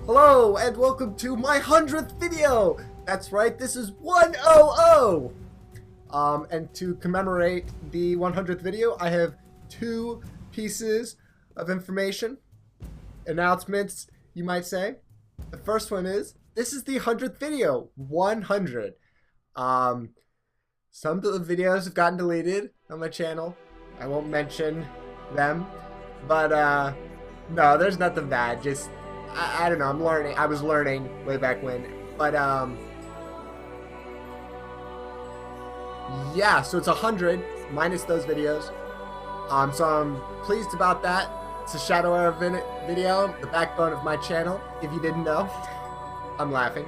Hello and welcome to my 100th video! That's right, this is 100! And to commemorate the 100th video, I have two pieces of information. Announcements, you might say. The first one is, this is the 100th video. 100. Some of the videos have gotten deleted on my channel. I won't mention them. But, no, there's nothing bad. Just, I don't know, I'm learning. I was learning way back when. But, yeah, so it's 100 minus those videos. So I'm pleased about that. It's a Shadow Era video, the backbone of my channel, if you didn't know. I'm laughing.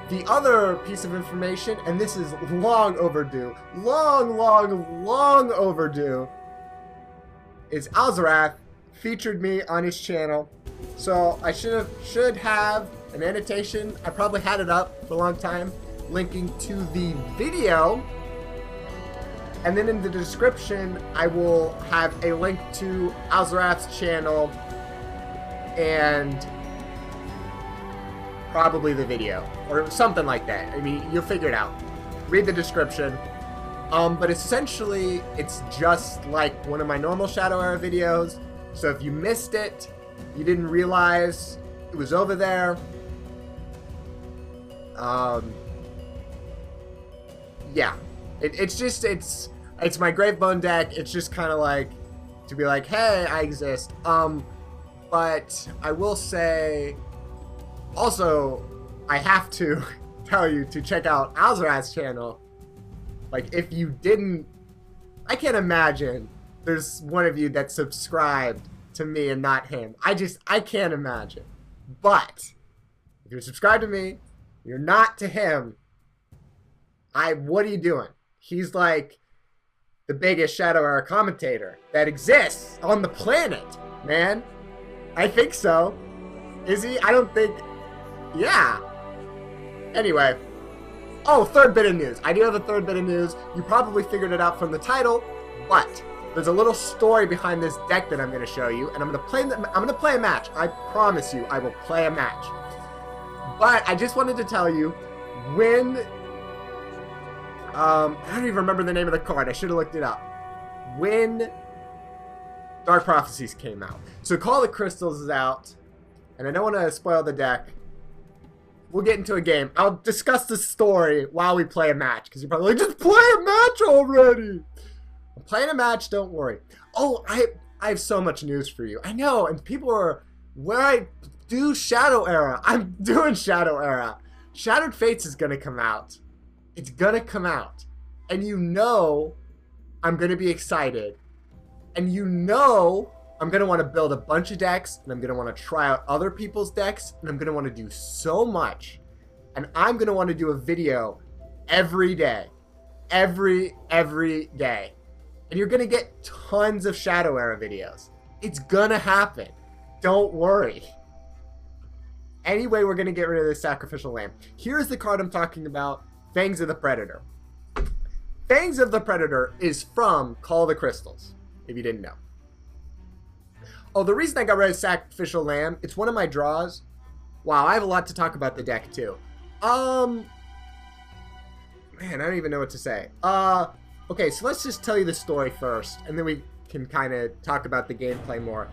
The other piece of information, and this is long overdue, long overdue, is Alzarath featured me on his channel. So I should have an annotation. I probably had it up for a long time, linking to the video. And then in the description, I will have a link to Alzarath's channel and probably the video or something like that. I mean, you'll figure it out. Read the description. But essentially, it's just like one of my normal Shadow Era videos. So if you missed it, you didn't realize it was over there. Yeah, it's my Gravebone deck. It's just kind of like to be like, hey, I exist. But I will say, also, I have to tell you to check out Alzarath's channel. Like, if you didn't, I can't imagine there's one of you that subscribed to me and not him. I can't imagine. But if you're subscribed to me, you're not to him. What are you doing? He's like the biggest Shadow Era commentator that exists on the planet, man. I think so. Is he? I don't think. Yeah. Anyway. Oh, third bit of news. I do have a third bit of news. You probably figured it out from the title, but there's a little story behind this deck that I'm going to show you, and I'm going to play a match. I promise you, I will play a match. But I just wanted to tell you when I don't even remember the name of the card. I should have looked it up. When Dark Prophecies came out. So Call of the Crystals is out, and I don't want to spoil the deck. We'll get into a game. I'll discuss the story while we play a match, because you're probably like, just play a match already! I'm playing a match, don't worry. Oh, I have so much news for you. I know, and people are, where I do Shadow Era, I'm doing Shadow Era. Shattered Fates is going to come out. It's going to come out. And you know I'm going to be excited. And you know I'm going to want to build a bunch of decks, and I'm going to want to try out other people's decks, and I'm going to want to do so much. And I'm going to want to do a video every day. Every day. And you're going to get tons of Shadow Era videos. It's going to happen. Don't worry. Anyway, we're going to get rid of the Sacrificial Lamb. Here's the card I'm talking about. Fangs of the Predator. Fangs of the Predator is from Call of the Crystals, if you didn't know. Oh, the reason I got rid of Sacrificial Lamb, it's one of my draws. Wow, I have a lot to talk about the deck, too. Man, I don't even know what to say. Okay, so let's just tell you the story first, and then we can kind of talk about the gameplay more.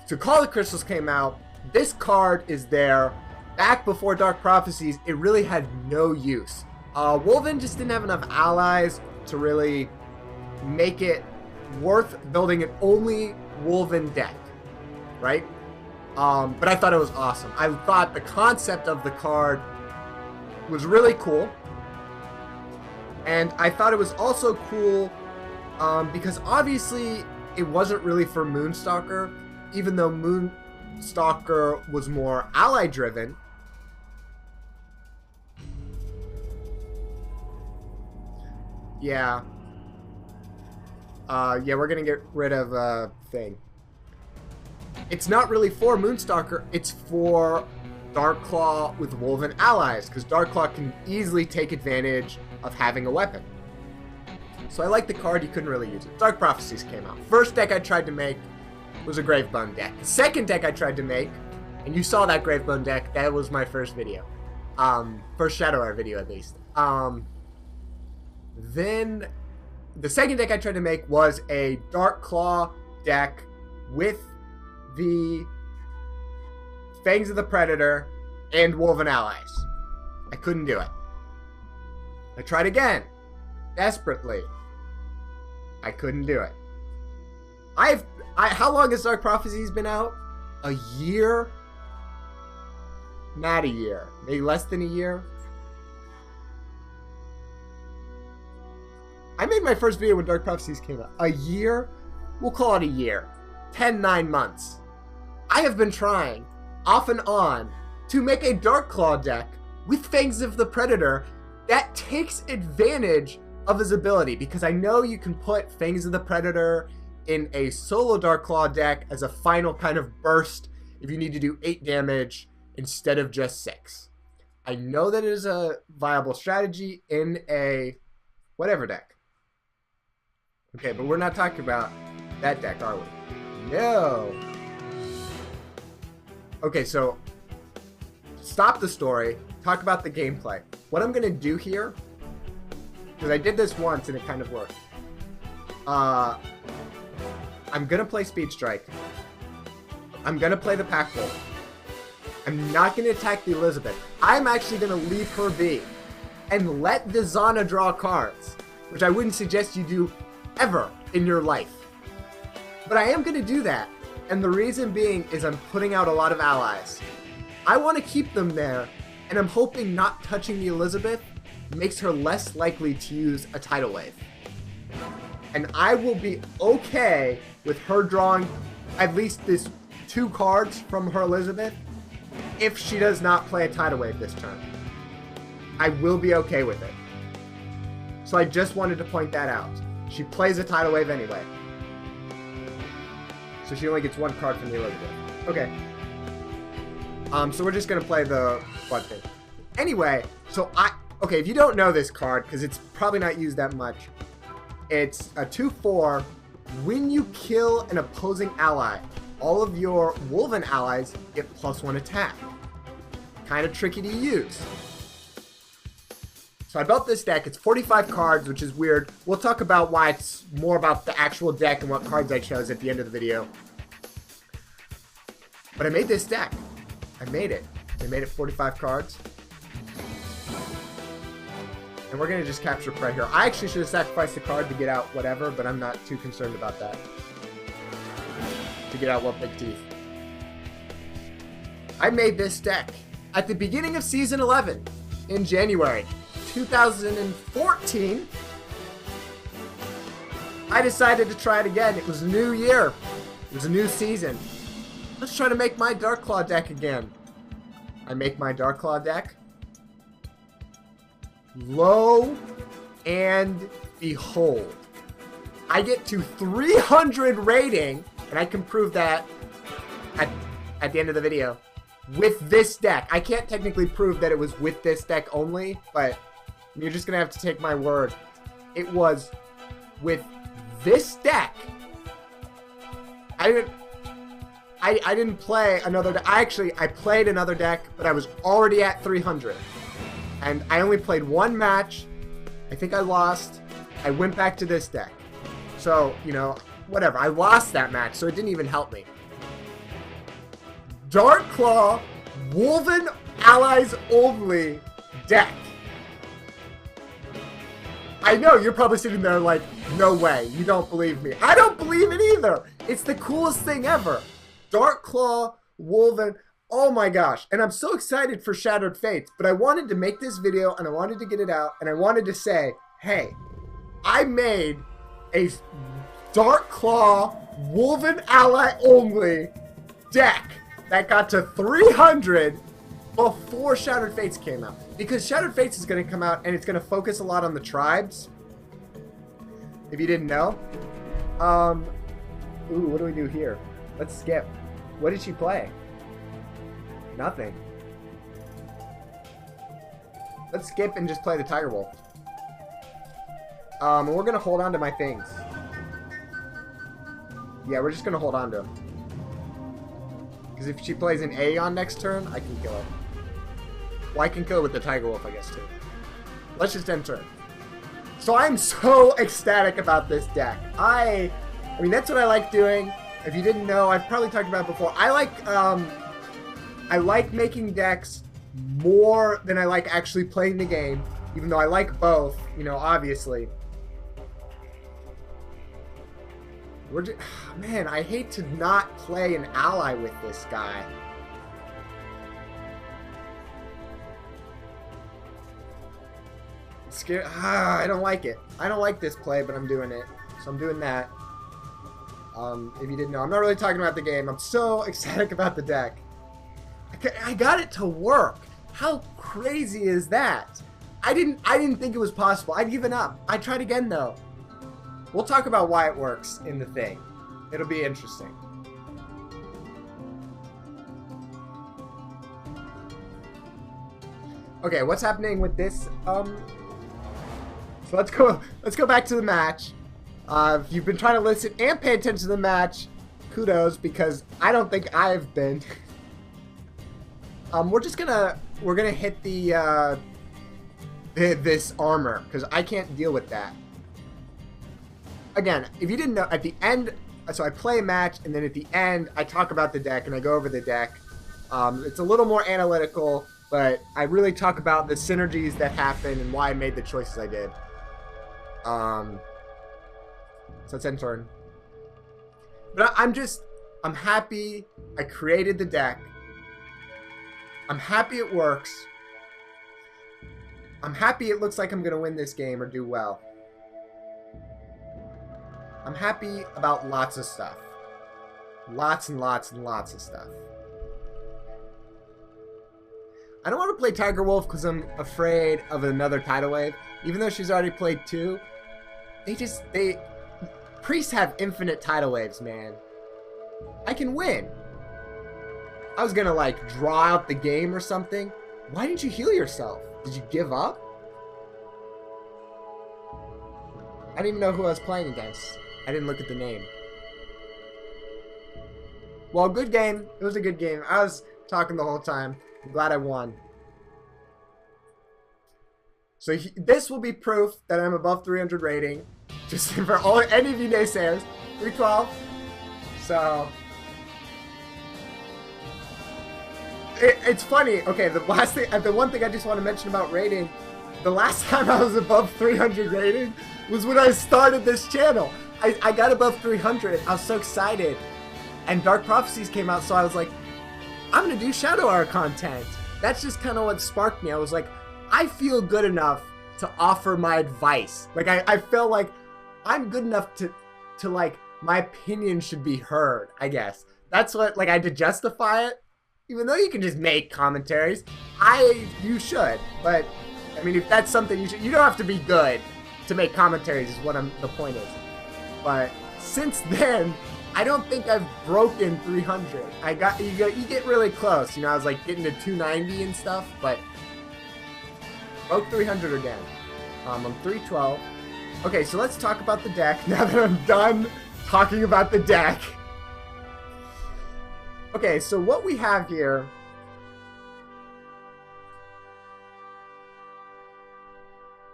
So Call of the Crystals came out. This card is there. Back before Dark Prophecies, it really had no use. Wulven just didn't have enough allies to really make it worth building an only Wulven deck, right? But I thought it was awesome. I thought the concept of the card was really cool. And I thought it was also cool because obviously it wasn't really for Moonstalker, even though Moonstalker was more ally-driven. Yeah. Yeah, we're gonna get rid of thing. It's not really for Moonstalker, it's for Darkclaw with Wulven allies, because Darkclaw can easily take advantage of having a weapon. So I like the card, you couldn't really use it. Dark Prophecies came out. First deck I tried to make was a Gravebone deck. The second deck I tried to make, And you saw that Gravebone deck. That was my first video. First Shadow Art video, at least. Then the second deck I tried to make was a Darkclaw deck with the Fangs of the Predator and Wulven allies. I couldn't do it. I tried again, desperately. I couldn't do it. How long has Dark Prophecies been out? A year? Not a year. Maybe less than a year. I made my first video when Dark Prophecies came out. A year? We'll call it a year. 9 months. I have been trying, off and on, to make a Darkclaw deck with Fangs of the Predator that takes advantage of his ability, because I know you can put Fangs of the Predator in a solo Darkclaw deck as a final kind of burst if you need to do 8 damage instead of just 6. I know that it is a viable strategy in a whatever deck. Okay, but we're not talking about that deck, are we? No. Okay, so stop the story, talk about the gameplay. What I'm gonna do here, because I did this once and it kind of worked. I'm gonna play Speedstrike. I'm gonna play the Pack Wolf. I'm not gonna attack the Elizabeth. I'm actually gonna leave her be and let the Zana draw cards, which I wouldn't suggest you do ever in your life. But I am gonna do that, and the reason being is I'm putting out a lot of allies. I want to keep them there, and I'm hoping not touching the Elizabeth makes her less likely to use a tidal wave. And I will be okay with her drawing at least this 2 cards from her Elizabeth if she does not play a tidal wave this turn. I will be okay with it. So I just wanted to point that out. She plays a tidal wave anyway. So she only gets 1 card from the Elizabeth. Okay. So we're just gonna play the blood thing. Anyway, so okay, if you don't know this card, because it's probably not used that much, it's a 2/4. When you kill an opposing ally, all of your Wulven allies get +1 attack. Kind of tricky to use. So I built this deck. It's 45 cards, which is weird. We'll talk about why it's more about the actual deck and what cards I chose at the end of the video. But I made this deck. I made it. I made it 45 cards. And we're going to just capture Pred here. I actually should have sacrificed the card to get out whatever, but I'm not too concerned about that. To get out what big teeth. I made this deck at the beginning of Season 11 in January 2014. I decided to try it again. It was a new year. It was a new season. Let's try to make my Darkclaw deck again. I make my Darkclaw deck. Lo and behold, I get to 300 rating, and I can prove that at the end of the video, with this deck. I can't technically prove that it was with this deck only, but you're just going to have to take my word. It was with this deck. I didn't play another deck. I played another deck, but I was already at 300. And I only played 1 match. I think I lost. I went back to this deck. So, you know, whatever. I lost that match, so it didn't even help me. Darkclaw, Wulven Allies Only deck. I know, you're probably sitting there like, no way, you don't believe me. I don't believe it either. It's the coolest thing ever. Darkclaw, Wulven, oh my gosh. And I'm so excited for Shattered Fates, but I wanted to make this video and I wanted to get it out and I wanted to say, hey, I made a Darkclaw, Wulven Ally Only deck that got to 300 before Shattered Fates came out. Because Shattered Fates is going to come out and it's going to focus a lot on the tribes. If you didn't know. Ooh, what do we do here? Let's skip. What did she play? Nothing. Let's skip and just play the Tiger Wulf. And we're going to hold on to my things. Yeah, we're just going to hold on to them. Because if she plays an Aeon next turn, I can kill her. Well, I can kill her with the Tiger Wulf, I guess, too. Let's just end turn. So I'm so ecstatic about this deck. I mean, that's what I like doing. If you didn't know, I've probably talked about it before. I like making decks more than I like actually playing the game, even though I like both, you know, obviously. Man, I hate to not play an ally with this guy. I'm scared. I don't like it. I don't like this play, but I'm doing it. So I'm doing that. If you didn't know, I'm not really talking about the game. I'm so ecstatic about the deck. I got it to work. How crazy is that? I didn't think it was possible. I'd given up. I tried again though. We'll talk about why it works in the thing. It'll be interesting. Okay, what's happening with this? So let's go back to the match. If you've been trying to listen and pay attention to the match, kudos, because I don't think I've been. We're gonna hit the this armor because I can't deal with that. Again, if you didn't know, at the end, so I play a match and then at the end I talk about the deck and I go over the deck. It's a little more analytical, but I really talk about the synergies that happen and why I made the choices I did. So it's end turn. But I'm happy I created the deck. I'm happy it works. I'm happy it looks like I'm going to win this game or do well. I'm happy about lots of stuff. Lots and lots and lots of stuff. I don't want to play Tiger Wulf because I'm afraid of another tidal wave. Even though she's already played 2. Priests have infinite tidal waves, man. I can win. I was gonna like draw out the game or something. Why didn't you heal yourself? Did you give up? I didn't even know who I was playing against. I didn't look at the name. Well, good game. It was a good game. I was talking the whole time. I'm glad I won. So this will be proof that I'm above 300 rating. Just for any of you naysayers. 312. So it's funny. Okay, the one thing I just want to mention about rating, the last time I was above 300 rating was when I started this channel. I got above 300. I was so excited. And Dark Prophecies came out, so I was like, I'm going to do Shadow Hour content. That's just kind of what sparked me. I was like, I feel good enough to offer my advice. Like, I feel like I'm good enough to like, my opinion should be heard, I guess. That's what, like, I had to justify it. Even though you can just make commentaries, you should. But, I mean, if that's something you don't have to be good to make commentaries is what the point is. But since then, I don't think I've broken 300. You get really close. You know, I was like getting to 290 and stuff, but broke 300 again. I'm 312. Okay, so let's talk about the deck now that I'm done talking about the deck. Okay, so what we have here.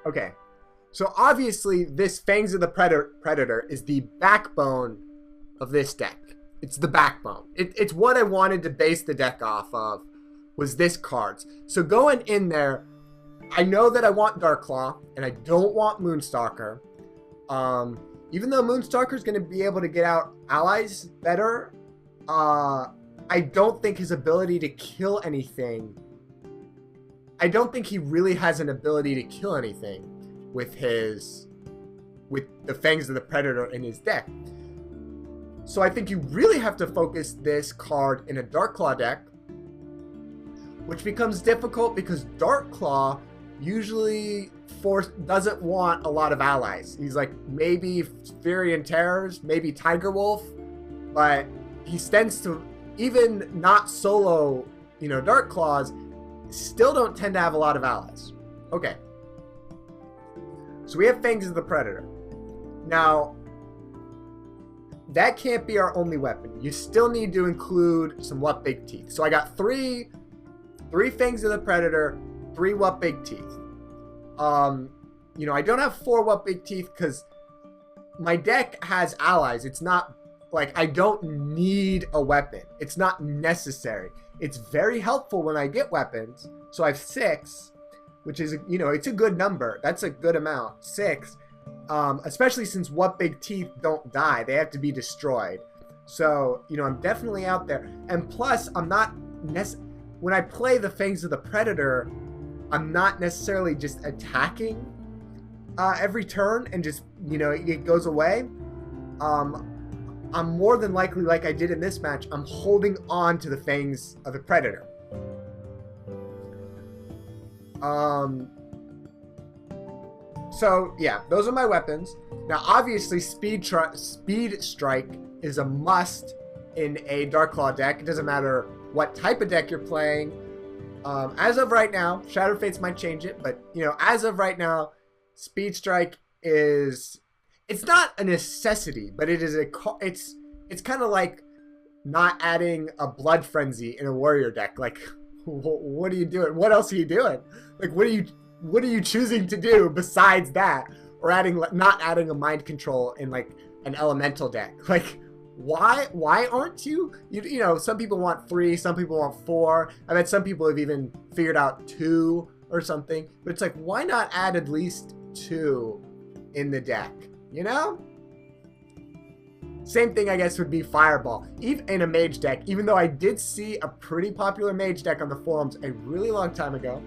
Okay, so obviously this Fangs of the Predator is the backbone of this deck. It's the backbone. It's what I wanted to base the deck off of, was this cards. So going in there, I know that I want Darkclaw, and I don't want Moonstalker. Even though Moonstalker is going to be able to get out allies better, I don't think his ability to kill anything, I don't think he really has an ability to kill anything with the Fangs of the Predator in his deck. So I think you really have to focus this card in a Darkclaw deck, which becomes difficult because Darkclaw usually doesn't want a lot of allies. He's like maybe Styrian Terrors, maybe Tiger Wulf, but he tends to, even not solo, you know, Darkclaws, still don't tend to have a lot of allies. Okay. So we have Fangs of the Predator. Now, that can't be our only weapon. You still need to include some What Big Teeth. So I got three Fangs of the Predator, 3 What Big Teeth. You know, I don't have 4 What Big Teeth because my deck has allies. It's not like I don't need a weapon. It's not necessary. It's very helpful when I get weapons. So I have 6, which is, you know, it's a good number. That's a good amount. 6. Especially since What Big Teeth don't die. They have to be destroyed. So, you know, I'm definitely out there. And plus, I'm not when I play the Fangs of the Predator, I'm not necessarily just attacking every turn and just, you know, it goes away. I'm more than likely, like I did in this match, I'm holding on to the Fangs of the Predator. So, yeah, those are my weapons. Now, obviously, Speedstrike is a must in a Darkclaw deck. It doesn't matter what type of deck you're playing. As of right now, Shattered Fates might change it, but, you know, as of right now, Speedstrike is... It's not a necessity, but it is it's kind of like not adding a Blood Frenzy in a warrior deck. Like, what are you doing? What else are you doing? Like, what are you choosing to do besides that? Or not adding a mind control in like an elemental deck? Like, why aren't you? You know, some people want 3, some people want 4. I bet some people have even figured out 2 or something. But it's like, why not add at least 2 in the deck? You know? Same thing, I guess, would be Fireball. Even in a mage deck, even though I did see a pretty popular mage deck on the forums a really long time ago.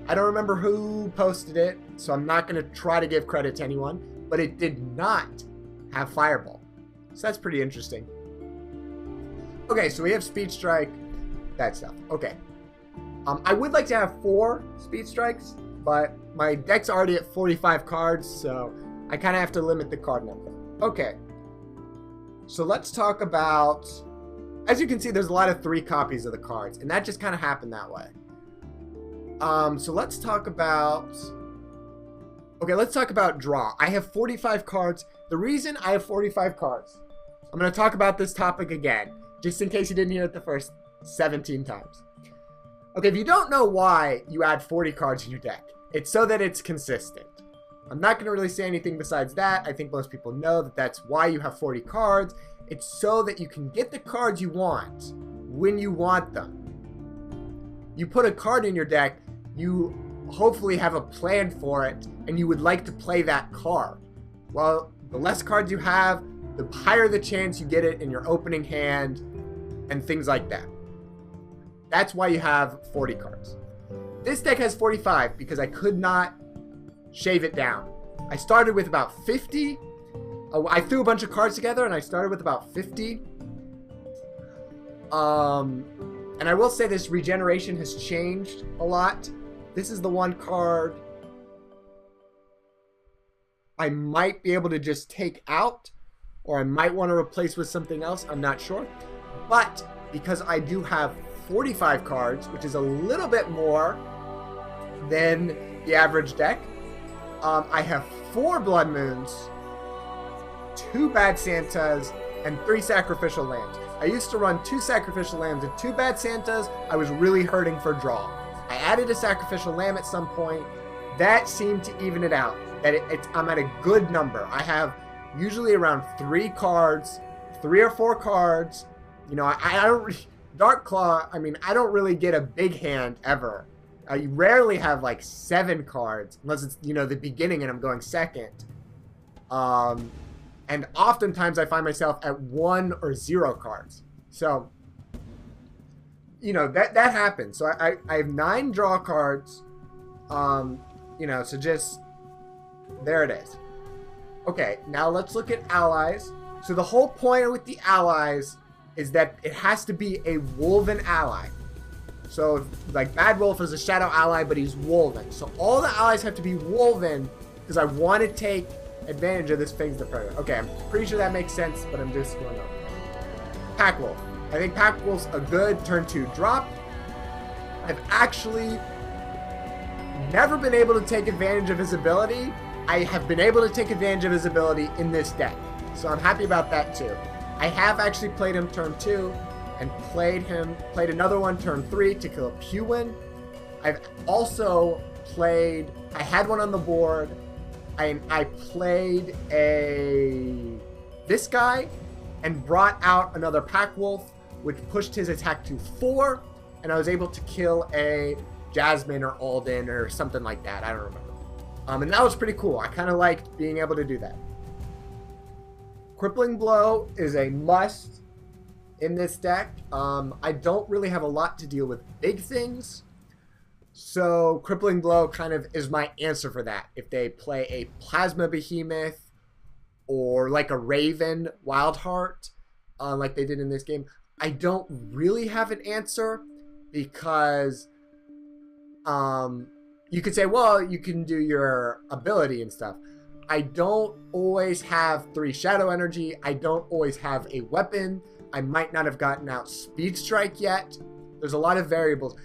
I don't remember who posted it, so I'm not going to try to give credit to anyone, but it did not have Fireball. So that's pretty interesting. Okay, so we have Speedstrike, that stuff. Okay. I would like to have 4 Speedstrikes, but my deck's already at 45 cards, so I kind of have to limit the card number. Okay. So let's talk about... As you can see, there's a lot of 3 copies of the cards, and that just kind of happened that way. So let's talk about... Okay, let's talk about draw. I have 45 cards. The reason I have 45 cards... I'm going to talk about this topic again, just in case you didn't hear it the first 17 times. Okay, if you don't know why you add 40 cards in your deck, it's so that it's consistent. I'm not going to really say anything besides that. I think most people know that that's why you have 40 cards. It's so that you can get the cards you want when you want them. You put a card in your deck, you hopefully have a plan for it, and you would like to play that card. Well, the less cards you have, the higher the chance you get it in your opening hand, and things like that. That's why you have 40 cards. This deck has 45 because I could not shave it down. I started with about 50. I threw a bunch of cards together and I started with about 50. And I will say this, Regeneration has changed a lot. This is the one card I might be able to just take out, or I might want to replace with something else. I'm not sure. But because I do have 45 cards, which is a little bit more than the average deck, I have 4 Blood Moons, 2 Bad Santas, and 3 Sacrificial Lambs. I used to run 2 Sacrificial Lambs and 2 Bad Santas. I was really hurting for draw. I added a Sacrificial Lamb at some point. That seemed to even it out. I'm at a good number. I have usually around 3 cards, 3 or 4 cards. You know, I don't... Darkclaw, I mean, I don't really get a big hand ever. I rarely have like 7 cards, unless it's, you know, the beginning and I'm going second. And oftentimes I find myself at 1 or 0 cards. So, you know, that happens. So I have 9 draw cards. You know, so just, there it is. Okay, now let's look at allies. So the whole point with the allies is that it has to be a Wulven ally. So, like, Bad Wolf is a shadow ally, but he's Wulven. So all the allies have to be Wulven, because I want to take advantage of this Fangs the Predator. Okay, I'm pretty sure that makes sense, but I'm just going over. Pack Wolf. I think Pack Wolf's a good turn 2 drop. I've actually never been able to take advantage of his ability. I have been able to take advantage of his ability in this deck. So I'm happy about that too. I have actually played him turn 2 and played another one turn 3 to kill a Pewin. I've also played, I had one on the board. I played this guy and brought out another Pack Wolf, which pushed his attack to 4, and I was able to kill a Jasmine or Alden or something like that. I don't remember. And that was pretty cool. I kind of liked being able to do that. Crippling Blow is a must in this deck. I don't really have a lot to deal with big things, so Crippling Blow kind of is my answer for that. If they play a Plasma Behemoth or like a Raven Wildheart, like they did in this game, I don't really have an answer because you could say, well, you can do your ability and stuff. I don't always have 3 Shadow Energy. I don't always have a weapon. I might not have gotten out Speedstrike yet. There's a lot of variables.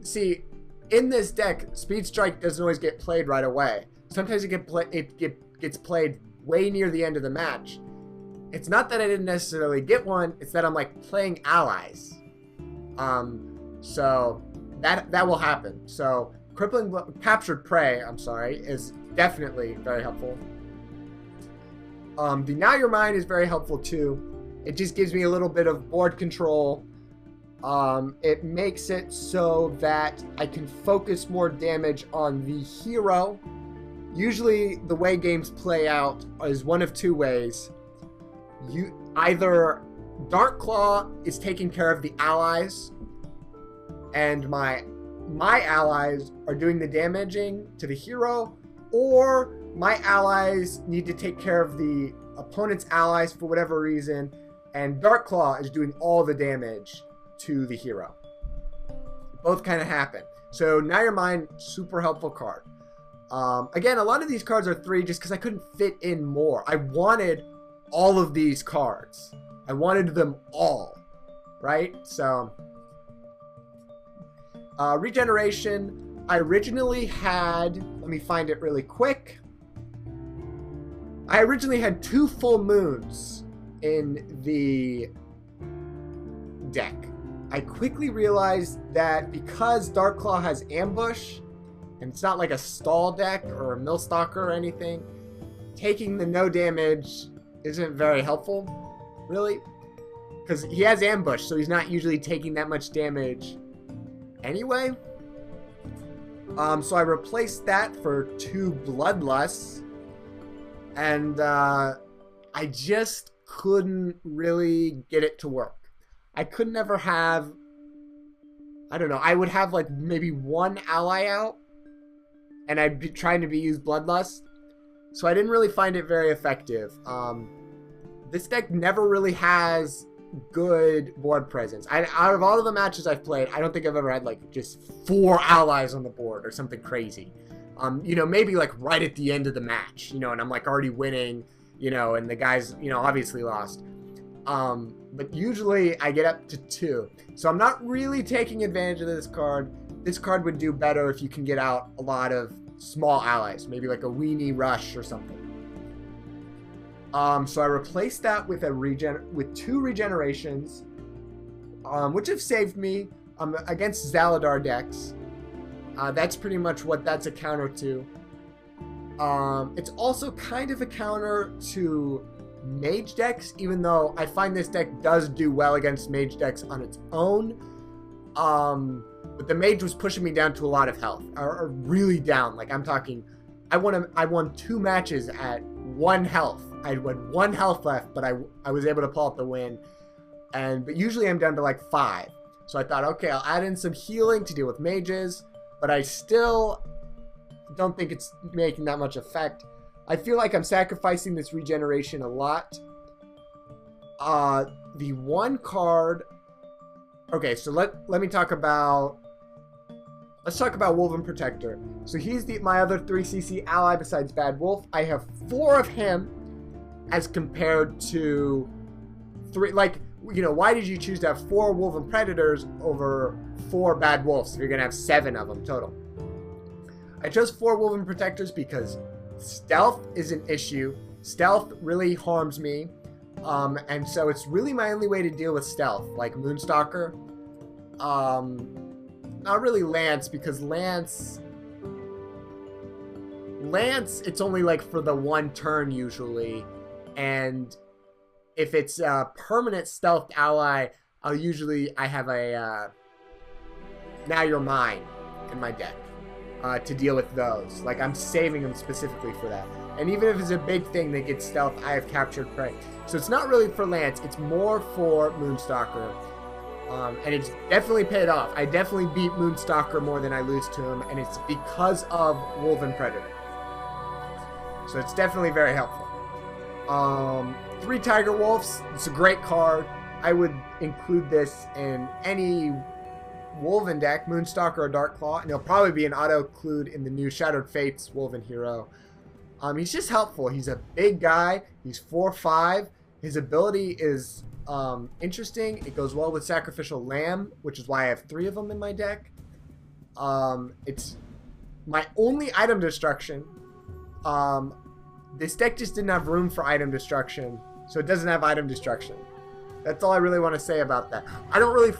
See, in this deck, Speedstrike doesn't always get played right away. Sometimes it gets played way near the end of the match. It's not that I didn't necessarily get one, it's that I'm like playing allies. So that will happen. So Captured Prey, is definitely very helpful. The Now Your Mind is very helpful too. It just gives me a little bit of board control. It makes it so that I can focus more damage on the hero. Usually the way games play out is one of 2 ways. Either Darkclaw is taking care of the allies, and my allies are doing the damaging to the hero, or my allies need to take care of the opponent's allies for whatever reason, and Darkclaw is doing all the damage to the hero. Both kind of happen. So Now Your Mind, super helpful card. Again, a lot of these cards are 3 just because I couldn't fit in more. I wanted all of these cards. I wanted them all, right? So Regeneration, I originally had, let me find it really quick. I originally had 2 full moons in the deck. I quickly realized that because Darkclaw has Ambush, and it's not like a stall deck or a Millstalker or anything, taking the no damage isn't very helpful, really. Because he has Ambush, so he's not usually taking that much damage anyway. So I replaced that for 2 Bloodlusts, and I just couldn't really get it to work. I could never have, I don't know, I would have like maybe 1 ally out, and I'd be trying to use Bloodlust, so I didn't really find it very effective. This deck never really has good board presence. Out of all of the matches I've played, I don't think I've ever had like just 4 allies on the board or something crazy. You know, maybe like right at the end of the match, you know, and I'm like already winning, you know, and the guys, you know, obviously lost. But usually I get up to 2. So I'm not really taking advantage of this card. This card would do better if you can get out a lot of small allies, maybe like a Weenie Rush or something. So I replaced that with 2 Regenerations, which have saved me against Zaladar decks. That's pretty much what that's a counter to. It's also kind of a counter to Mage decks, even though I find this deck does do well against Mage decks on its own. But the Mage was pushing me down to a lot of health, or really down. Like I'm talking, I won 2 matches at 1 health. I had 1 health left, but I was able to pull out the win. But usually I'm down to like 5. So I thought, okay, I'll add in some healing to deal with mages, but I still don't think it's making that much effect. I feel like I'm sacrificing this regeneration a lot. The one card. Okay, so let me talk about. Let's talk about Wulven Protector. So he's my other 3cc ally besides Bad Wolf. I have 4 of him, as compared to 3. Like, you know, why did you choose to have 4 Wulven Predators over 4 Bad Wolves if you're gonna have 7 of them total? I chose 4 Wulven Protectors because stealth is an issue. Stealth really harms me. And so it's really my only way to deal with stealth, like Moonstalker. Not really Lance, because Lance, it's only like for the one turn usually, and if it's a permanent stealth ally, I have a Now You're Mine in my deck to deal with those. Like, I'm saving them specifically for that. And even if it's a big thing that gets stealth, I have Captured Prey. So it's not really for Lance, it's more for Moonstalker. And it's definitely paid off. I definitely beat Moonstalker more than I lose to him, and it's because of Wulven Predator. So it's definitely very helpful. 3 Tiger Wulfs, it's a great card. I would include this in any Wulven deck, Moonstalker or Darkclaw, and it'll probably be an auto-include in the new Shattered Fates Wulven hero. He's just helpful. He's a big guy. He's 4/5. His ability is interesting. It goes well with Sacrificial Lamb, which is why I have 3 of them in my deck. It's my only item destruction. This deck just didn't have room for item destruction, so it doesn't have item destruction. That's all I really want to say about that. I don't really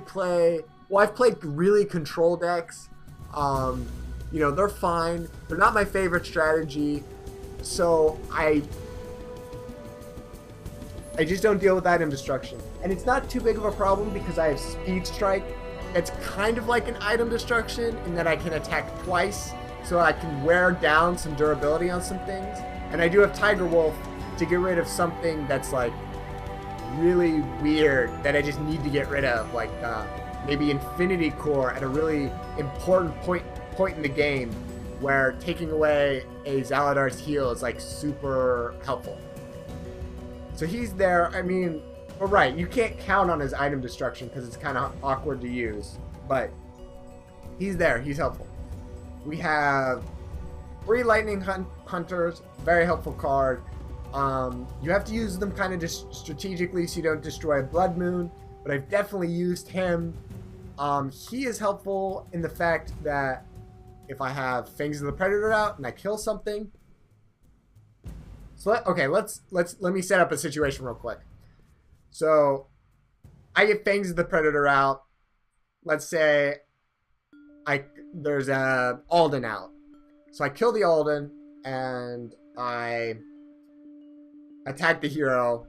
play. Well, I've played really control decks. You know, they're fine. They're not my favorite strategy, so I just don't deal with item destruction. And it's not too big of a problem because I have Speedstrike. It's kind of like an item destruction in that I can attack twice, so I can wear down some durability on some things. And I do have Tiger Wulf to get rid of something that's like really weird that I just need to get rid of, like maybe Infinity Core at a really important point in the game where taking away a Zaladar's heal is like super helpful. So he's there. I mean, we're right, you can't count on his item destruction because it's kind of awkward to use, but he's there, he's helpful. We have 3 Lightning Hunters, very helpful card. You have to use them kind of just strategically so you don't destroy a Blood Moon, but I've definitely used him. He is helpful in the fact that if I have Fangs of the Predator out and I kill something. So let me set up a situation real quick. So I get Fangs of the Predator out. Let's say there's a Alden out. So I kill the Alden and I attack the hero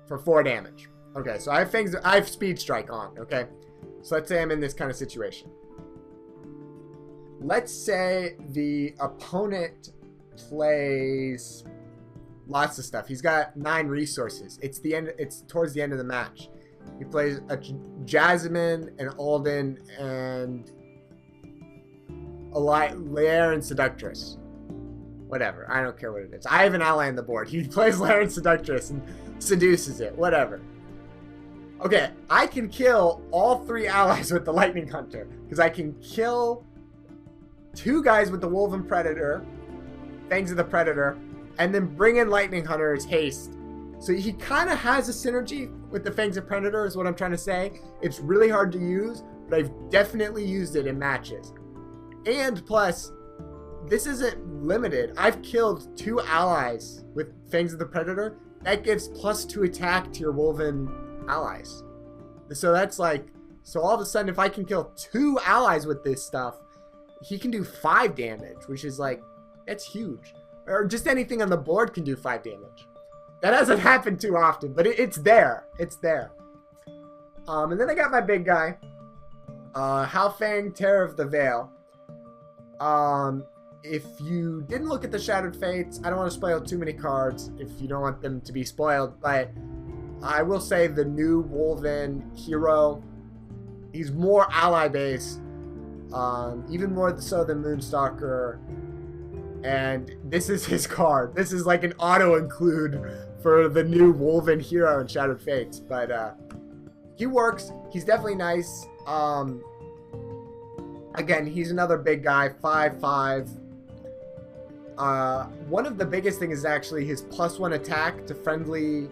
for 4 damage. Okay, so I have Speedstrike on, okay? So let's say I'm in this kind of situation. Let's say the opponent plays lots of stuff. He's got 9 resources. It's towards the end of the match. He plays a Jasmine, an Alden, and a Lair and Seductress. Whatever. I don't care what it is. I have an ally on the board. He plays Lair and Seductress and seduces it. Whatever. Okay, I can kill all 3 allies with the Lightning Hunter. Because I can kill 2 guys with the Wulven Predator, Fangs of the Predator, and then bring in Lightning Hunter as haste. So he kind of has a synergy with the Fangs of Predator is what I'm trying to say. It's really hard to use, but I've definitely used it in matches. And plus, this isn't limited. I've killed 2 allies with Fangs of the Predator. That gives +2 attack to your Wulven allies. So that's like, so all of a sudden if I can kill 2 allies with this stuff, he can do 5 damage, which is like, that's huge. Or just anything on the board can do 5 damage. That hasn't happened too often, but it's there. It's there. And then I got my big guy, Howlfang, Terror of the Vale. If you didn't look at the Shattered Fates, I don't want to spoil too many cards if you don't want them to be spoiled, but I will say the new Wulven hero, he's more ally based, even more so than Moonstalker, and this is his card. This is like an auto include for the new Wulven hero in Shattered Fates, but he works. He's definitely nice. Again, he's another big guy, 5/5. One of the biggest things is actually his +1 attack to friendly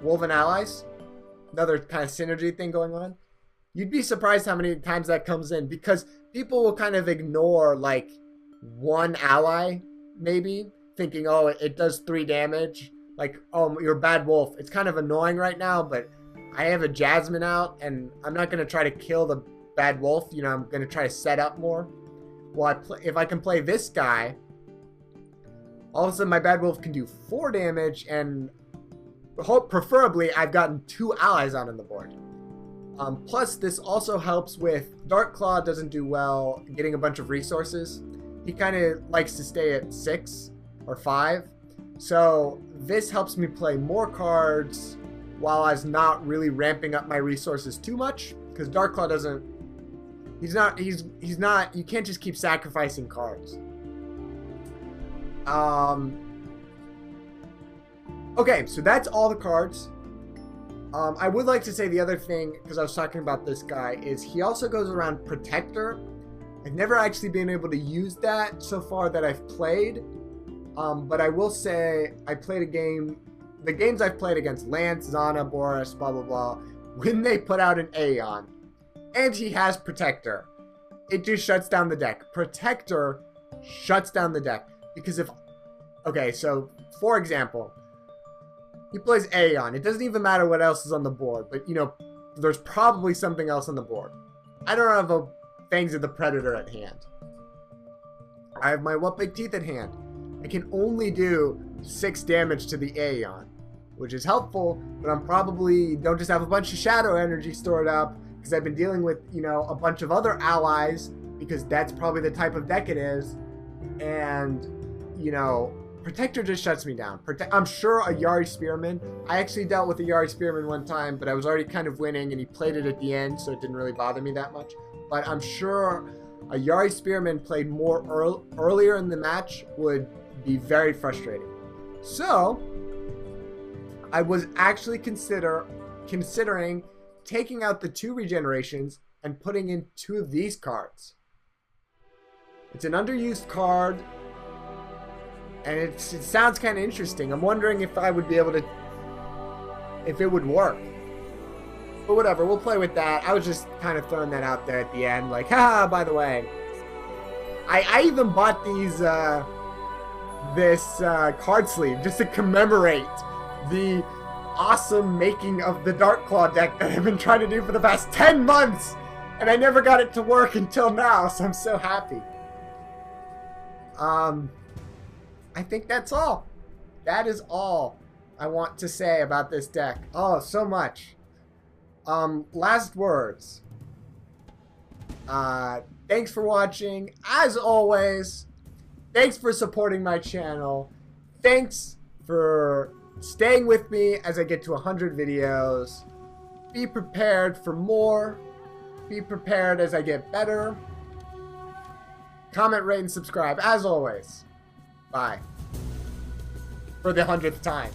Wulven allies. Another kind of synergy thing going on. You'd be surprised how many times that comes in, because people will kind of ignore like one ally, maybe, thinking, oh, it does 3 damage. like, oh, you're a bad wolf. It's kind of annoying right now, but I have a Jasmine out, and I'm not going to try to kill the bad wolf. You know, I'm going to try to set up more. Well, if I can play this guy, all of a sudden my bad wolf can do 4 damage, and preferably I've gotten 2 allies out on the board. Plus, this also helps with Darkclaw doesn't do well getting a bunch of resources. He kind of likes to stay at 6 or 5. So this helps me play more cards while I was not really ramping up my resources too much. Because Darkclaw doesn't... He's not... You can't just keep sacrificing cards. Okay, so that's all the cards. I would like to say the other thing, because I was talking about this guy, is he also goes around Protector. I've never actually been able to use that so far that I've played. But I will say, I played a game... The games I've played against Lance, Zana, Boris, blah, blah, blah, when they put out an Aeon, and he has Protector, it just shuts down the deck. Protector shuts down the deck. Because if... Okay, so, for example... He plays Aeon. It doesn't even matter what else is on the board, but, you know, there's probably something else on the board. I don't have a Fangs of the Predator at hand. I have my What Big Teeth at hand. I can only do 6 damage to the Aeon, which is helpful, but I'm probably don't just have a bunch of Shadow Energy stored up, because I've been dealing with, you know, a bunch of other allies, because that's probably the type of deck it is, and, you know... Protector just shuts me down. I'm sure a Yari Spearman. I actually dealt with a Yari Spearman one time, but I was already kind of winning, and he played it at the end, so it didn't really bother me that much. But I'm sure a Yari Spearman played more earlier in the match would be very frustrating. So, I was actually considering taking out the 2 regenerations and putting in 2 of these cards. It's an underused card. And it sounds kind of interesting. I'm wondering if I would be able to... If it would work. But whatever, we'll play with that. I was just kind of throwing that out there at the end. Like, haha, by the way. I even bought these... this card sleeve just to commemorate the awesome making of the Darkclaw deck that I've been trying to do for the past 10 months! And I never got it to work until now, so I'm so happy. I think that's all. That is all I want to say about this deck. Oh, so much. Last words. Thanks for watching. As always, thanks for supporting my channel. Thanks for staying with me as I get to 100 videos. Be prepared for more. Be prepared as I get better. Comment, rate, and subscribe. As always. Bye. For the 100th time.